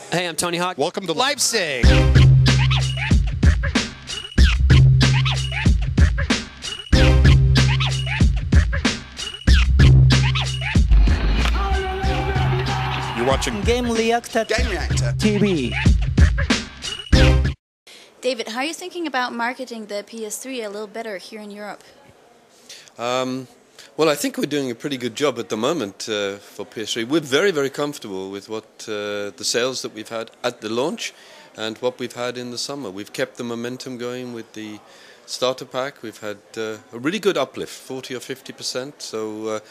Hey, I'm Tony Hawk. Welcome to Leipzig. You're watching Gamereactor TV. David, how are you thinking about marketing the PS3 a little better here in Europe? Well, I think we're doing a pretty good job at the moment for PS3. We're very, very comfortable with what the sales that we've had at the launch and what we've had in the summer. We've kept the momentum going with the starter pack. We've had a really good uplift, 40 or 50%. So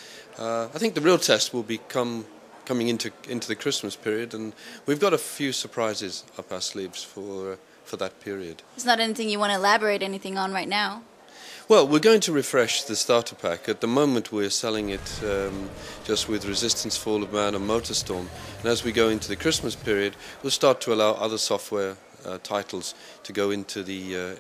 I think the real test will be coming into the Christmas period, and we've got a few surprises up our sleeves for that period. It's not anything you want to elaborate anything on right now? Well, we're going to refresh the starter pack. At the moment we're selling it just with Resistance, Fall of Man and Motorstorm. And as we go into the Christmas period, we'll start to allow other software titles to go into the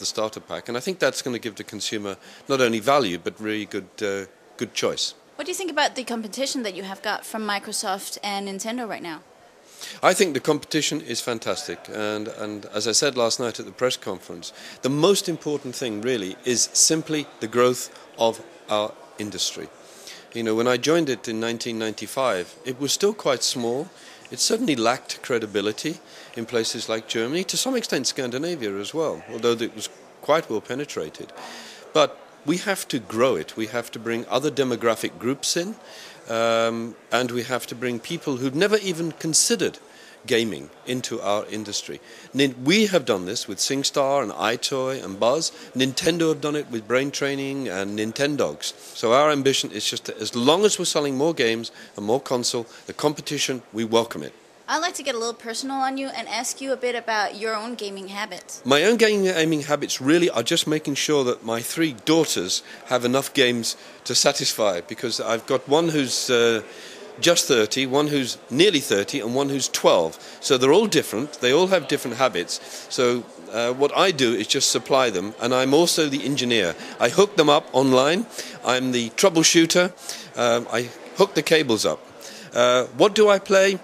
starter pack. And I think that's going to give the consumer not only value, but really good choice. What do you think about the competition that you have got from Microsoft and Nintendo right now? I think the competition is fantastic, and as I said last night at the press conference, the most important thing really is simply the growth of our industry. You know, when I joined it in 1995, it was still quite small. It certainly lacked credibility in places like Germany, to some extent Scandinavia as well, although it was quite well penetrated. But we have to grow it. We have to bring other demographic groups in. And we have to bring people who've never even considered gaming into our industry. We have done this with SingStar and iToy and Buzz. Nintendo have done it with Brain Training and Nintendogs. So our ambition is just to, as long as we're selling more games and more console, the competition, we welcome it. I'd like to get a little personal on you and ask you a bit about your own gaming habits. My own gaming habits really are just making sure that my 3 daughters have enough games to satisfy, because I've got one who's just 30, one who's nearly 30 and one who's 12. So they're all different, they all have different habits. So what I do is just supply them, and I'm also the engineer. I hook them up online, I'm the troubleshooter, I hook the cables up. What do I play?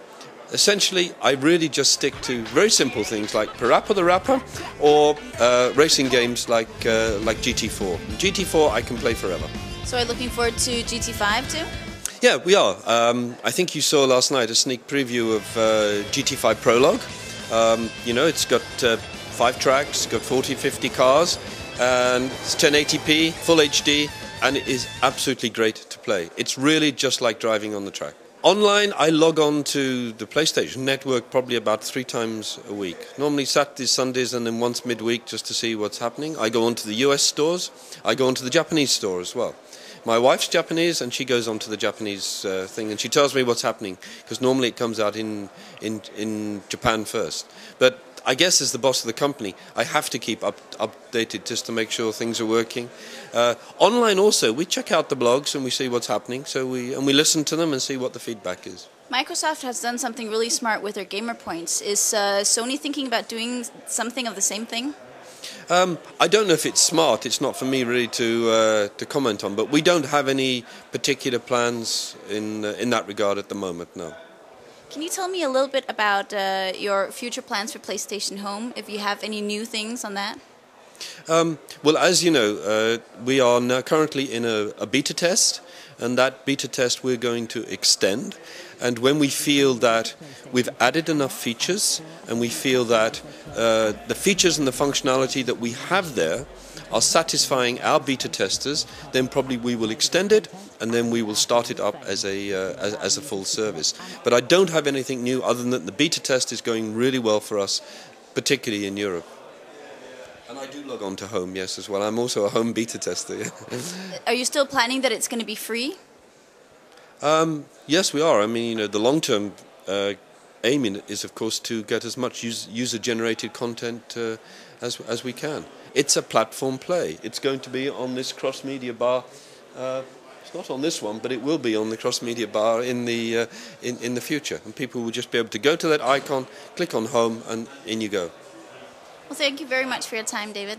Essentially, I really just stick to very simple things like Parappa the Rapper or racing games like GT4. GT4 I can play forever. So are you looking forward to GT5 too? Yeah, we are. I think you saw last night a sneak preview of GT5 Prologue. You know, it's got 5 tracks, got 40, 50 cars, and it's 1080p, full HD, and it is absolutely great to play. It's really just like driving on the track. Online, I log on to the PlayStation Network probably about 3 times a week. Normally Saturdays, Sundays, and then once midweek just to see what's happening. I go onto the US stores. I go onto the Japanese store as well. My wife's Japanese, and she goes onto the Japanese thing, and she tells me what's happening, because normally it comes out in Japan first. But I guess as the boss of the company, I have to keep updated just to make sure things are working. Online also, we check out the blogs and we see what's happening, so we listen to them and see what the feedback is. Microsoft has done something really smart with their gamer points. Is Sony thinking about doing something of the same thing? I don't know if it's smart. It's not for me really to comment on, but we don't have any particular plans in that regard at the moment, no. Can you tell me a little bit about your future plans for PlayStation Home, if you have any new things on that? Well, as you know, we are now currently in a beta test, and that beta test we're going to extend. And when we feel that we've added enough features, and we feel that the features and the functionality that we have there are satisfying our beta testers, then probably we will extend it, and then we will start it up as a full service. But I don't have anything new other than the beta test is going really well for us, particularly in Europe. And I do log on to Home, yes, as well. I'm also a Home beta tester. Yeah. Are you still planning that it's going to be free? Yes, we are. I mean, you know, the long-term aim in it is, of course, to get as much user-generated content as we can. It's a platform play. It's going to be on this cross-media bar. It's not on this one, but it will be on the cross-media bar in the future. And people will just be able to go to that icon, click on Home, and in you go. Well, thank you very much for your time, David.